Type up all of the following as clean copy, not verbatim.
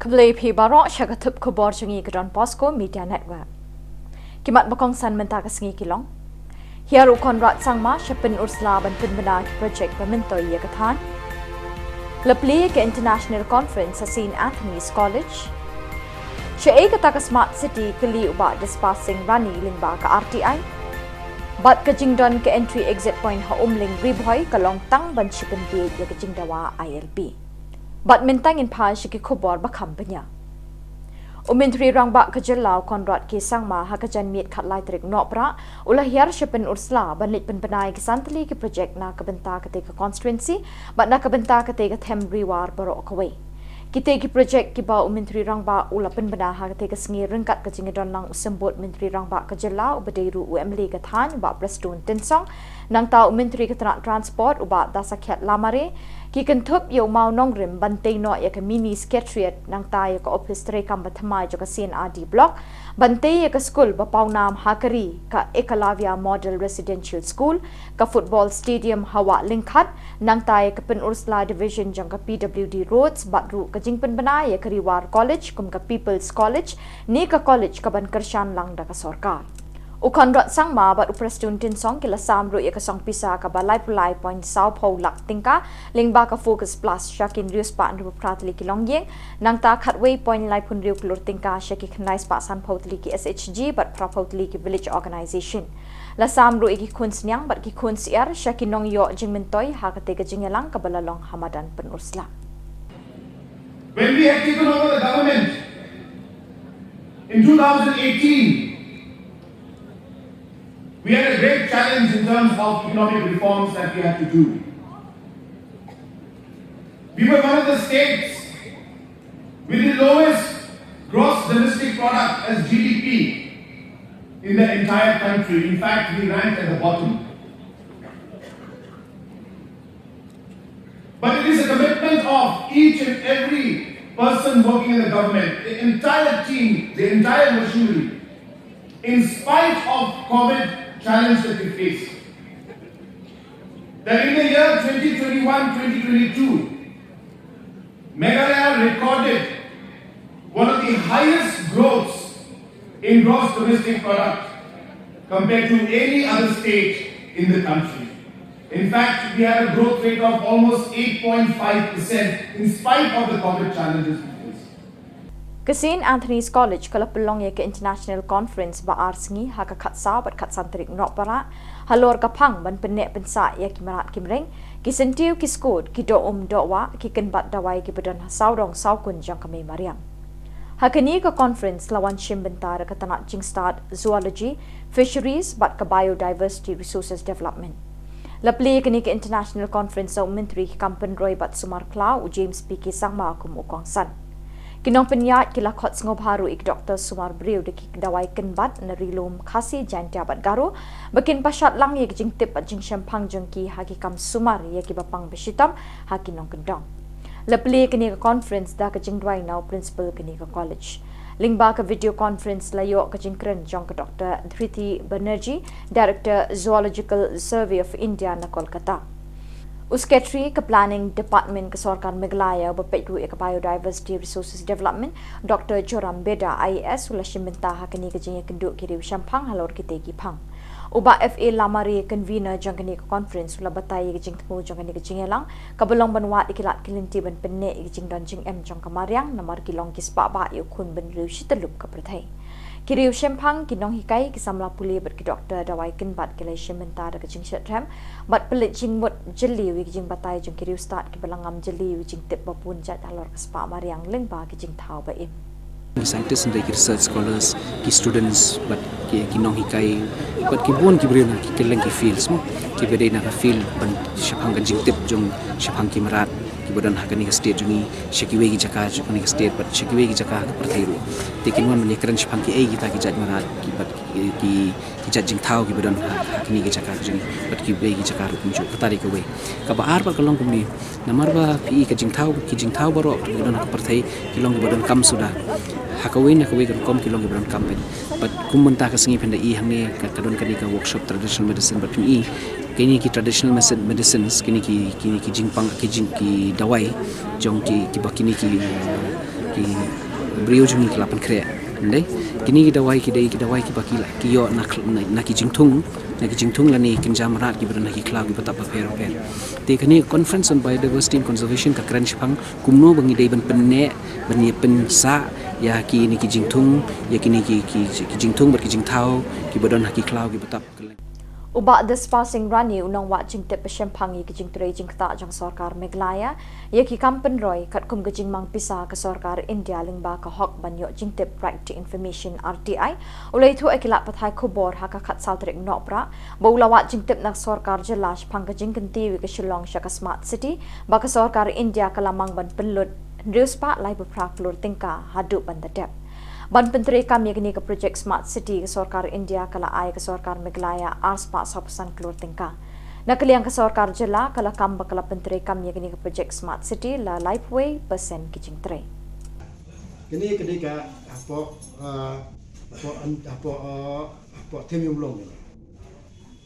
Lepi barok syagatup khubor jungi kedon Posko Media Network. Kimat bakong san mentah kesengi kilong. Hiaru CONRAD SANGMA PYNURSLA ban PYNBNA PROJEK MYNTOI ya THAIN. PLIE ke International Conference sa St. Anthony's College. Syai kata ke Smart City KYLLI ubah DISPARSING RANI LYNGBA ke RTI. Bat ke jingdon ke entry exit point ha UMLING RIBHOI ke long tang ban PYNBIEJ ya ke jing DAWA ILB. Bat mintang in pa syaki khubor bakam benya. Menteri RANGBA Ka Jylla CONRAD ke SANGMA hakajan miet khat lai trik nopra ulah hiar PYNURSLA banlit penbenai ke santli ke projek na kebenta ketika constituency bat na kebenta ketika them riwar barok kawai. Kita ki projek ki ba Menteri RANGBA ulah penbena ketika sengi rengkat ke jingedon lang sembut Menteri RANGBA Ka Jylla ubadairu UMLING ke THAIN ba prestun tensong nang tau Menteri Ketenak Transport uba dasakyat lamare ki kentup yo mau nongrim bantai no ya ke mini secretariat nang ta ya ke office terekam bathamai jo ke CNRD block bantai ya ke school bapau nam hakari ka Ekalavya Model Residential School ka football stadium hawa lingkhat nang ta ya ke PYNURSLA division jang ke PWD roads batru ke jing penbena ya ke Riwar College kum ke People's College ni ke college ka ban kershan lang da ke sorkar. CONRAD SANGMA bat uprestun tinsong kila samru ya kasong pisa ka balai pulai point Sao Pau lak tingka LYNGBA ka focus plus syakin rius pa andu pratli kilong yeng nang ta khatway point lai pun riu klur tingka syaki khnais pa san pau tli ki SHG bat prapau tli ki village organization la samru iki kun snyang bat ki kun siar syaki nong yo jing MYNTOI ha ka tega jingelang ka balalong hamadan PYNURSLA. When we had taken over the government in 2018, we had a great challenge in terms of economic reforms that we had to do. We were one of the states with the lowest gross domestic product as GDP in the entire country. In fact, we ranked at the bottom. But it is a commitment of each and every person working in the government, the entire team, the entire machinery, in spite of COVID challenge that we face, that in the year 2021-2022, Meghalaya recorded one of the highest growths in gross domestic product compared to any other state in the country. In fact, we had a growth rate of almost 8.5% in spite of the COVID challenges. Ke St. Anthony's College kala pelong ya ke International Conference ba arsengi ha ka khatsa bat khatsantrik nok para halor ka phang ban penek pensa ya ki marat kimreng ki sentiu ki skod ki do DAWA ki ken bat dawai ki bedan saudong saukun jang kami mariang hakani ka conference lawan shim bentar ka tanat jing start zoology fisheries bat ka biodiversity resources development la PLIE kini ke International Conference sa Menteri Kampen Roy bat Sumar Klau James PK SANGMA kum ukong san Kinong penyat kila khot sengop haru ik Dr. Sumar Briu de ki dawai kenbat nerilum khasi jantia bat garu bakin pasat lang ye jing tip at jing shampang jong ki haki kam sumar ye ki bapang besitam haki nong kendong la PLIE kini ka conference da ka jing dwai now principal kini ka college LYNGBA ka video conference la yo ka jing kren jong ka Dr. Dhriti Banerjee Director Zoological Survey of India na Kolkata Secretary ke Planning Department ke Sorkar Meghalaya bapetru ke Biodiversity Resources Development Dr. Joram Beda IAS ulah shimbenta hakani ke jing kenduk kiri shampang halor kita ki phang uba FA lamari convener jangkani ke conference ulah batai ke jing temu jangkani ke jingelang kabelong banwat ikilat kilinti ban penne ke jing don jing M jang kamariang namar kilong ki spa ba yu kun ben riu shitelup ka prathai kiriu shampang kinong hikai ki samla puli bat ki Dr. dawai kenbat ke lai shimbenta da ke jing shatram bat pelit jing mut jeli wi jing batai jing kiriu start ki balangam jeli wi jing tip bapun jat halor ke spa mariang LYNGBA ki jing thau ba im scientists and research scholars, ki students, but ki nong hikai, but ki buon ki beri na ki keleng ki fields mo, ki beri na ka field ban syapang ka jing tip jong syapang ki merat ki badan hakani ka state jungi syakiwe ki jaka joni ka state but syakiwe ki jaka ka perthairu tekin wan menyekran syapang ki ai kita ki jat merat ki bat ki jat jing thau ki badan hakani ki jaka jungi but ki be ki jaka rupun jo patari ka we ka ba ar ba kalong kumni namar ba pi ka jing thau baro ki badan ka perthai ki long ki badan kam sudah hakawin hakawin kan kom kilong ibran campaign but kumunta ka singi penda I hangne ka kadon kani ka workshop traditional medicine but I kini ki traditional medicines kini ki jingpang ki jing ki dawai jong ki bakini ki ki brio jungi kelapan kre ndai kini ki dawai ki baki la ki yo nak ki jingtung la ni kinjamrat ki berna ki klau ki patap per te kani conference on biodiversity and conservation ka kran shpang kumno bangi dei ban penne bani pensa ya ki ni ki jingtung ya kini ki jingtung ber ki jingtau ki badon ki klau ki patap Uba DISPARSING RANI unang wa jing tip pashempang ki jing tray jing kata jang sarkar Meghalaya ye ki kampen roy kat kum ke jing mang pisa ke sarkar India LYNGBA ka hok banyo jing tip right to information RTI ulai thu akila pathai khubor ha ka khat saltrik nopra baulawa jing tip nak sarkar jelash phang ke jing kanti wi ke Shillong shaka smart city ba ka sarkar India kalamang ban pelut riuspa lai bapra flur tingka hadu ban dep Ban Penteri kami kini ke PROJEK Smart City ke Sarkar India kala ai ke Sarkar Meghalaya arspa sopasan keluar tingkah. Nakaliang ke Sarkar Jylla kala kamba kala Penteri kami kini ke PROJEK Smart City la LYNGBA persen kijing tre. Kini ketika tim UMLING ini.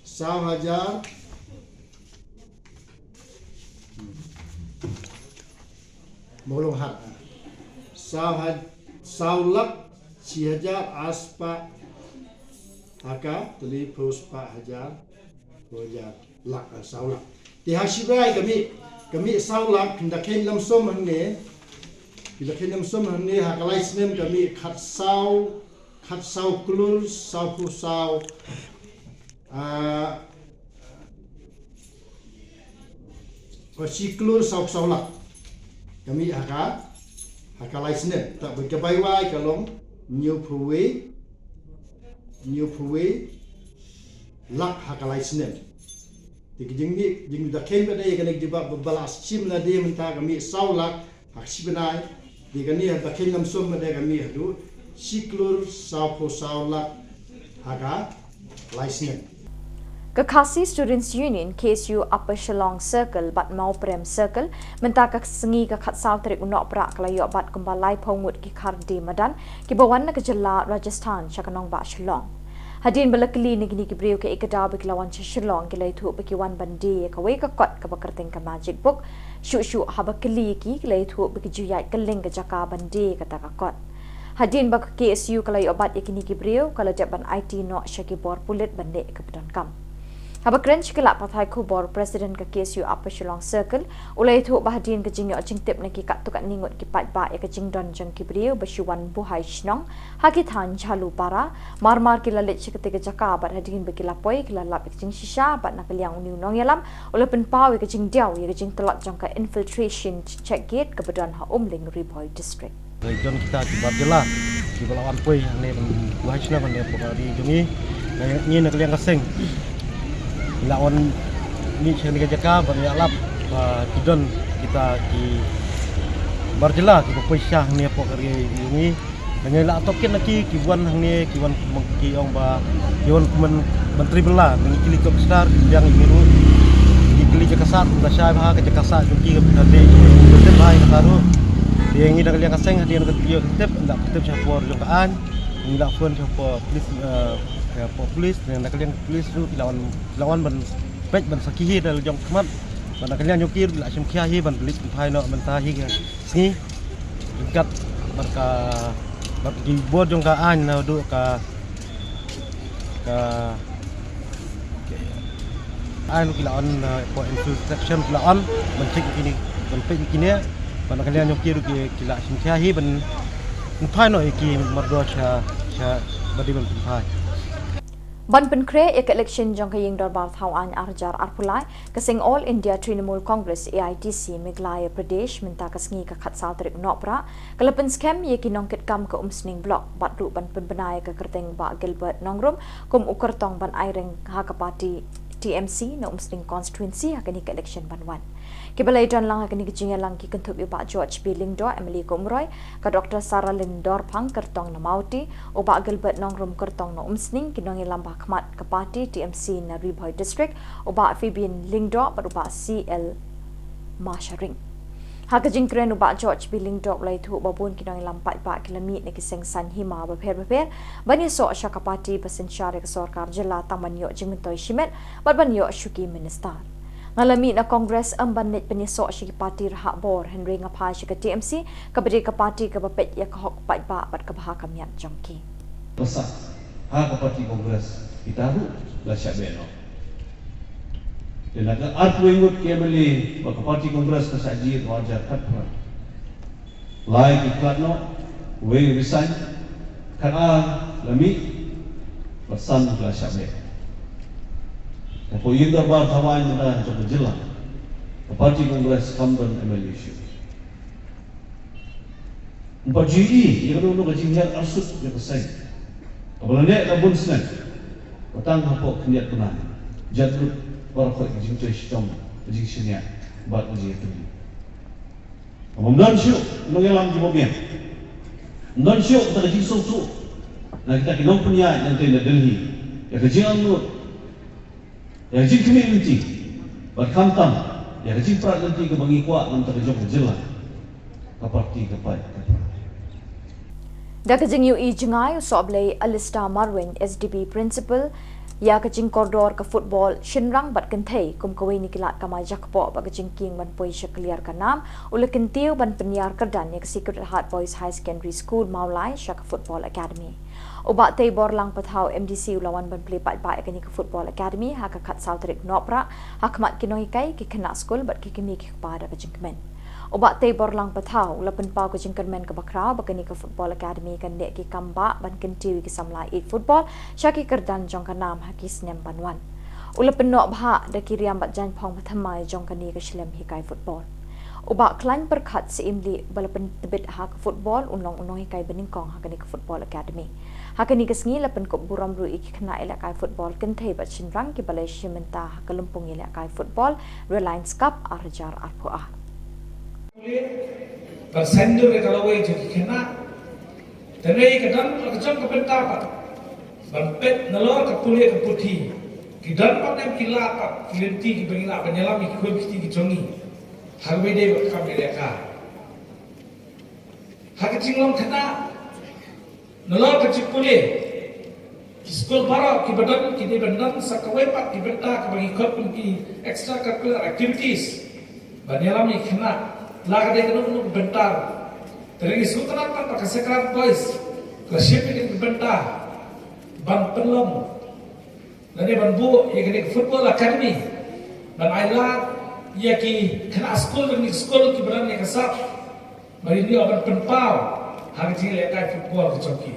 100,000 Molong hat. 100,000 6,000 aspa haka tuli prospa hajar lak saulak di hasibai kami saulak pindakin lamsom hanne haka laisnem kami khat sau klur sau klur sau saulak kami haka laisnem tak berkebaiwai kalong new pruwe lak hakalai sinem jing da ken ba dai ganek diba balas chim la de menta kami saulak hak sibenai di gani da ken nam som da kami hadu siklur sapo saulak haka laisnem Kekasi Students Union KSU Upper Shillong Circle bat mau Prem Circle menta ka sengi ka khat sal trik unok prak layo bat kumbalai pongut ki khardi madan ki bawan na ka Jylla Rajasthan chakanong ba Shillong hadin balakli ni gini ki brio ke ikada ba kilawan cha Shillong ki lai thu ba ki wan bandi ka we ka kot ka bakarting ka magic book shu habakli ki lai thu ba ki juyai ka ling ka jaka bandi ka ta ka kot hadin ba KSU ka layo bat yakini ki brio kala jaban IT no shaki bor pulit bande ka padan kam Haba krench kala pathai khubor president ka KSU Upper Shillong Circle ulai thu bahadin ka jingyo jingtip na ki kat tukat ningot ki pat ba ya ka jingdon jang ki brio bashuan buhai shnong haki than chalu para marmar ki lalit chikate ka jaka bat hadin be ki lapoi ki lalap ki jing shisha bat na kaliang uniu nong yalam ulai pen paw ka jing diaw ya ka jing telak jang ka infiltration check gate ka badan ha UMLING RIBHOI district region kita di Jylla di Balawan Poi ne buhai shnong ne pokari jungi ni na kaliang kaseng lawan ni chani jaka bang alap tidon kita di Jylla ki poisah ni apa kari ini dengan la token lagi kiwan ni kiwan ki ong ba kiwan menteri bela ni kili besar yang biru di kili jakasat basai bah ke jakasat ki ke tadi tetep hai karu dia ngi dak liang kaseng dia nak dia tetep sapor jongkaan ni la phone sapor polis dan kalian polis tu lawan ban pek ban sakihi dal jong kmat ban kalian nyukir la simkiahi ban belit phai no mentahi sni kat barka barki bod jong ka an na du ka an kilaon po infiltration kilaon ban cek ini ban pek kini ban kalian nyukir kila simkiahi ban phai no iki mardo cha badi ban phai Ban penkre ek election jong kaying darbar thawan arjar arpulai kasing All India Trinamool Congress AITC Meghalaya Pradesh minta kasngi ka khatsal trik nopra kalapen scam ye kinongkit kam ka umsning block batru ban PYNBNA ka kerteng ba Gilbert Nongrum kum ukertong ban aireng ha ka party TMC na umsning constituency ha kani ka election banwan Kibalay dan lang kini kecingnya lang ki kentup Pak George B. Lingdo Emily Kumroy ka Dr. Sarah Lindor Pang kertong na mauti o Pak Gilbert Nongrum kertong na umsning kinong ilambah kemat ke parti TMC na RIBHOI district o Pak Fabian Lingdo pada Pak CL Masharing. Haka jingkren o Pak George B. Lingdo lay tu babun kinong ilampat Pak Kilamit na kiseng San Hima beper banyak so asya ka parti pasensyari ke Sarkar Jylla tang banyo jing MYNTOI shimet bat banyo syuki minister. Ngalami na Kongres ambanit penyesok syaki parti rahak bor Henry ngapai syaki TMC kabedi ke parti ke bapet ya kahok pat ba bat ke bahaka miat jongki. Besar ha ke parti Kongres kita ru la syak beno. Dan ada art wengut ke beli ke parti Kongres ke saji wajar katwa. Lai iklat no we resign kan lami pesan la syak beno. Apa yang darbar Thawan na Ka Jylla parti Kongres Khubor evaluation. Empat JING yang dulu ke JING arsut yang besar. Apabila nek labun senan, petang apa keniat penan. Jadul barakot JING tu Shillong, JING sini buat uji itu. Kemudian syuk mengelam di mobil. Kemudian syuk kita JING susu. Nah kita kinong punya yang tu Delhi. Ya kejingan nur. Ya jing community berkantam ya jing prat nanti ke bangi kuat antara jong Jylla ke parti ke pai. Da kejing UI jengai soblei Alista Marwin SDB principal ya kejing koridor ke football Shinrang bat kentai kum kawai ni kilat kamai jakpo ba kejing king ban poi syakliar kanam ule kentiu ban penyiar kerdan ya ke Secret Heart Boys High Secondary School Maulai syak Football Academy. Ubat tei borlang patau MDC ulawan ban pli pat bai ke Football Academy ha ka kat sautrik nopra hakmat kinoikai ki kena school bat ki kimi ki pada ke jingmen. Ubat tei borlang patau ulapan pau ke jingmen ke bakrau ba ke Football Academy kan dek ki kamba ban kentiwi ki samlai 8 football syaki kerdan jong kanam haki snem banwan. Ulapan nok bha da ki riam bat jan phong pathamai jong kani ke Shillong hikai football. Ubak klain perkat seimli balapan tebet hak football unong-unong hikai beningkong hakani ke Football Academy. Hakani kesngi lapan kop buram ru iki kena elak kai football kentai bat Shinrang ki balai Shimenta kelumpung elak kai football Reliance Cup arjar RIBHOI. Bersendur ke kalawai jadi kena tenai kadang kejam ke bentapat berpet nelor ke kuliah ke putih kidan panem kilapat kilinti ki bengila penyelam ki kuih ki jongi harwede berkam elaka hak cinglom kena nelor ke cikule School barak ki badan ki di bandang sakawai pak ki benta ki bagi ikut ki extracurricular activities banyalam ni kena laga de kenu bentar terigi sutran pak sekrat boys ke shipping ki benta ban pelom dan ban bu ye ki Football Academy ban aila ye ki kena school ki badan ni kasap bari ni ban penpau hari ji le kai football ki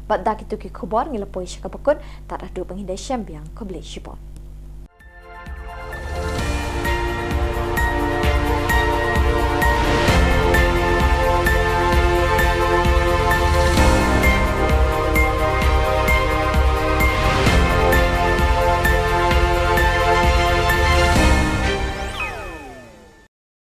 Bat dak itu ki Khubor ngilapoi syakapakun tak ada penghindai syambiang kebeli syipot.